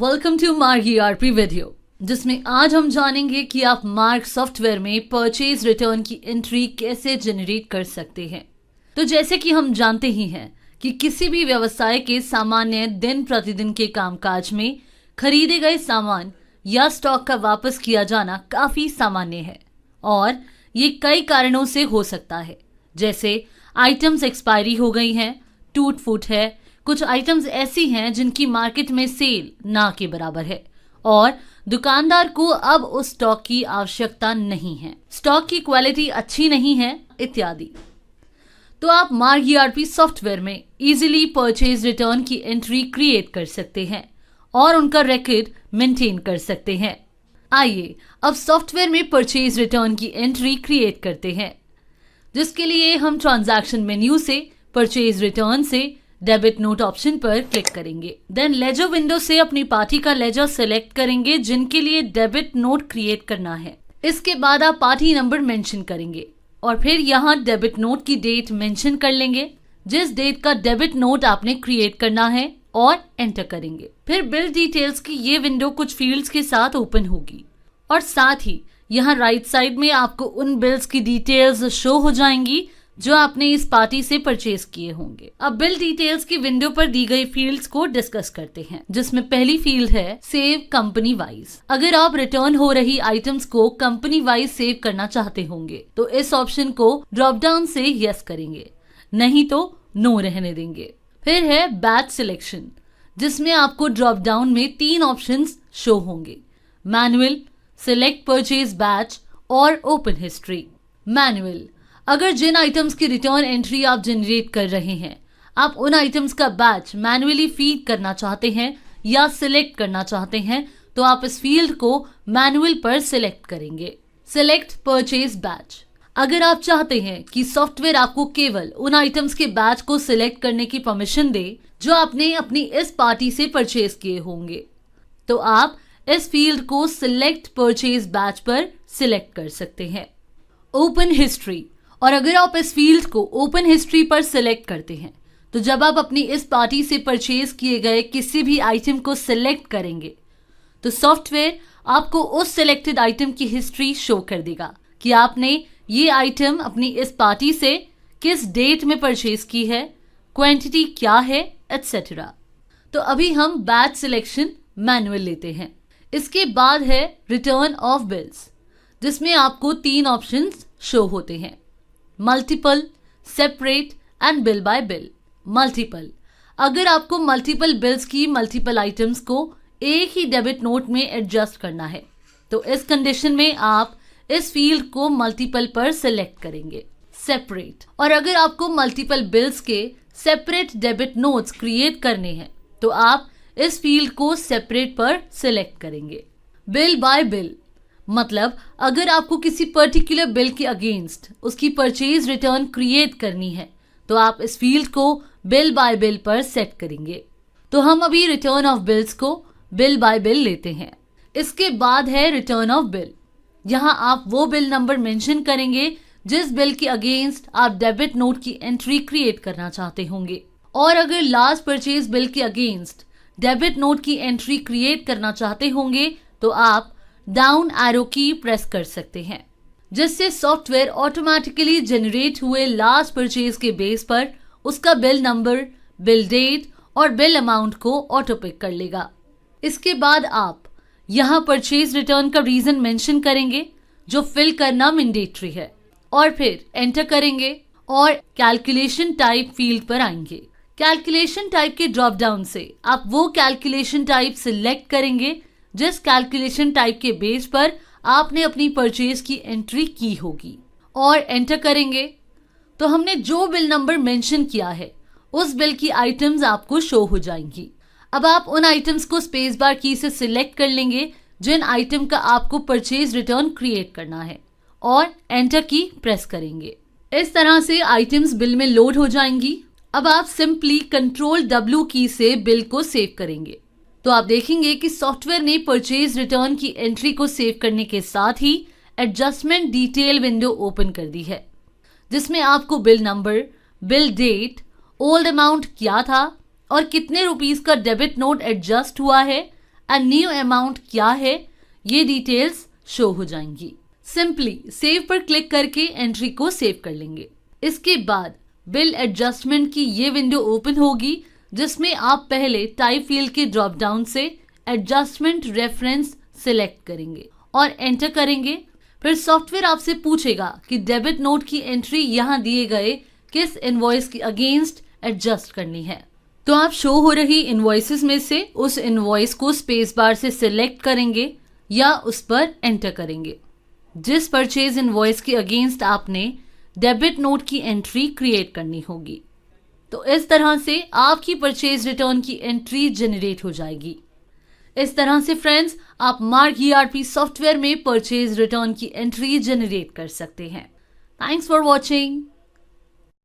Welcome to मार्ग ERP video, जिसमें आज हम जानेंगे कि आप मार्ग सॉफ्टवेयर में परचेज रिटर्न की एंट्री कैसे जनरेट कर सकते हैं। तो जैसे कि हम जानते ही हैं कि किसी भी व्यवसाय के सामान्य दिन प्रतिदिन के कामकाज में खरीदे गए सामान या स्टॉक का वापस किया जाना काफी सामान्य है और ये कई कारणों से हो सकता है, जैसे आइटम्स एक्सपायरी हो गई हैं, टूट फूट है, कुछ आइटम्स ऐसी हैं जिनकी मार्केट में सेल ना के बराबर है और दुकानदार को अब उस स्टॉक की आवश्यकता नहीं है, स्टॉक की क्वालिटी अच्छी नहीं है इत्यादि। तो आप मार्ग ईआरपी सॉफ्टवेयर में इजीली परचेज रिटर्न की एंट्री क्रिएट कर सकते हैं और उनका रिकॉर्ड मेंटेन कर सकते हैं। आइए अब सॉफ्टवेयर में परचेज रिटर्न की एंट्री क्रिएट करते हैं, जिसके लिए हम ट्रांजैक्शन मेन्यू से परचेज रिटर्न से डेबिट नोट ऑप्शन पर क्लिक करेंगे। देन लेजर विंडो से अपनी पार्टी का लेजर सेलेक्ट करेंगे जिनके लिए डेबिट नोट क्रिएट करना है। इसके बाद आप पार्टी नंबर मेंशन करेंगे और फिर यहाँ डेबिट नोट की डेट मेंशन कर लेंगे, जिस डेट का डेबिट नोट आपने क्रिएट करना है, और एंटर करेंगे। फिर बिल डिटेल्स की ये विंडो कुछ फील्ड्स के साथ ओपन होगी और साथ ही यहाँ राइट साइड में आपको उन बिल्स की डिटेल्स शो हो जाएंगी जो आपने इस पार्टी से परचेज किए होंगे। अब बिल डिटेल्स की विंडो पर दी गई फील्ड्स को डिस्कस करते हैं, जिसमें पहली फील्ड है सेव कंपनी वाइज। अगर आप रिटर्न हो रही आइटम्स को कंपनी वाइज सेव करना चाहते होंगे तो इस ऑप्शन को ड्रॉप डाउन से यस करेंगे, नहीं तो नो रहने देंगे। फिर है बैच सिलेक्शन, जिसमें आपको ड्रॉप डाउन में 3 ऑप्शंस शो होंगे, मैनुअल, सिलेक्ट परचेज बैच और ओपन हिस्ट्री। मैनुअल, अगर जिन आइटम्स की रिटर्न एंट्री आप जनरेट कर रहे हैं आप उन आइटम्स का बैच मैन्युअली फीड करना चाहते हैं या सिलेक्ट करना चाहते हैं तो आप इस फील्ड को मैनुअल पर सिलेक्ट करेंगे। सिलेक्ट परचेज बैच, अगर आप चाहते हैं कि सॉफ्टवेयर आपको केवल उन आइटम्स के बैच को सिलेक्ट करने की परमिशन दे जो आपने अपनी इस पार्टी से परचेज किए होंगे तो आप इस फील्ड को सिलेक्ट परचेज बैच पर सिलेक्ट कर सकते हैं। ओपन हिस्ट्री, और अगर आप इस फील्ड को ओपन हिस्ट्री पर सिलेक्ट करते हैं तो जब आप अपनी इस पार्टी से परचेज किए गए किसी भी आइटम को सिलेक्ट करेंगे तो सॉफ्टवेयर आपको उस सिलेक्टेड आइटम की हिस्ट्री शो कर देगा कि आपने ये आइटम अपनी इस पार्टी से किस डेट में परचेज की है, क्वांटिटी क्या है, एटसेट्रा। तो अभी हम बैच सिलेक्शन मैनुअल लेते हैं। इसके बाद है रिटर्न ऑफ बिल्स, जिसमें आपको 3 ऑप्शंस शो होते हैं, multiple, separate and bill bye bill. Multiple, अगर आपको मल्टीपल बिल्स की मल्टीपल आइटम्स को एक ही डेबिट नोट में एडजस्ट करना है तो इस कंडीशन में आप इस फील्ड को मल्टीपल पर सिलेक्ट करेंगे। सेपरेट, और अगर आपको मल्टीपल बिल्स के सेपरेट डेबिट नोट्स क्रिएट करने हैं तो आप इस फील्ड को सेपरेट पर सिलेक्ट करेंगे। बिल बाय बिल, मतलब अगर आपको किसी पर्टिकुलर बिल के अगेंस्ट उसकी परचेज रिटर्न क्रिएट करनी है तो आप इस फील्ड को बिल बाय बिल पर सेट करेंगे। तो हम अभी रिटर्न ऑफ बिल्स को बिल बाय बिल लेते हैं। इसके बाद है रिटर्न ऑफ बिल, यहाँ आप वो बिल नंबर मेंशन करेंगे जिस बिल के अगेंस्ट आप डेबिट नोट की एंट्री क्रिएट करना चाहते होंगे, और अगर लास्ट परचेज बिल के अगेंस्ट डेबिट नोट की एंट्री क्रिएट करना चाहते होंगे तो आप डाउन एरो की प्रेस कर सकते हैं, जिससे सॉफ्टवेयर ऑटोमेटिकली जनरेट हुए लास्ट परचेज के बेस पर उसका बिल नंबर, बिल डेट और बिल अमाउंट को ऑटो पिक कर लेगा। इसके बाद आप यहाँ परचेज रिटर्न का रीजन मेंशन करेंगे जो फिल करना मैंडेटरी है और फिर एंटर करेंगे और कैलकुलेशन टाइप फील्ड पर आएंगे। कैलकुलेशन टाइप के ड्रॉप डाउन से आप वो कैलकुलेशन टाइप सिलेक्ट करेंगे जिस कैलकुलेशन टाइप के बेस पर आपने अपनी परचेज की एंट्री की होगी और एंटर करेंगे तो हमने जो बिल नंबर मेंशन किया है उस बिल की आइटम्स आपको शो हो जाएंगी। अब आप उन आइटम्स को स्पेस बार की से सिलेक्ट कर लेंगे जिन आइटम का आपको परचेज रिटर्न क्रिएट करना है और एंटर की प्रेस करेंगे। इस तरह से आइटम्स बिल में लोड हो जाएंगी। अब आप सिंपली कंट्रोल W की से बिल को सेव करेंगे तो आप देखेंगे कि सॉफ्टवेयर ने परचेज रिटर्न की एंट्री को सेव करने के साथ ही एडजस्टमेंट डिटेल विंडो ओपन कर दी है, जिसमें आपको bill number, bill date, old amount क्या था और कितने रुपीस का डेबिट नोट एडजस्ट हुआ है न्यू अमाउंट क्या है, ये डिटेल्स शो हो जाएंगी। सिंपली सेव पर क्लिक करके एंट्री को सेव कर लेंगे। इसके बाद बिल एडजस्टमेंट की ये विंडो ओपन होगी, जिसमें आप पहले टाइप फील्ड के ड्रॉप डाउन से एडजस्टमेंट रेफरेंस सिलेक्ट करेंगे और एंटर करेंगे। फिर सॉफ्टवेयर आपसे पूछेगा कि डेबिट नोट की एंट्री यहाँ दिए गए किस इनवॉइस के अगेंस्ट एडजस्ट करनी है। तो आप शो हो रही इनवॉइसेस में से उस इनवॉइस को स्पेस बार से सिलेक्ट करेंगे या उस पर एंटर करेंगे जिस परचेज इनवॉइस के अगेंस्ट आपने डेबिट नोट की एंट्री क्रिएट करनी होगी। तो इस तरह से आपकी परचेज रिटर्न की एंट्री जनरेट हो जाएगी। इस तरह से फ्रेंड्स, आप मार्क ERP सॉफ्टवेयर में परचेज रिटर्न की एंट्री जनरेट कर सकते हैं। Thanks for watching.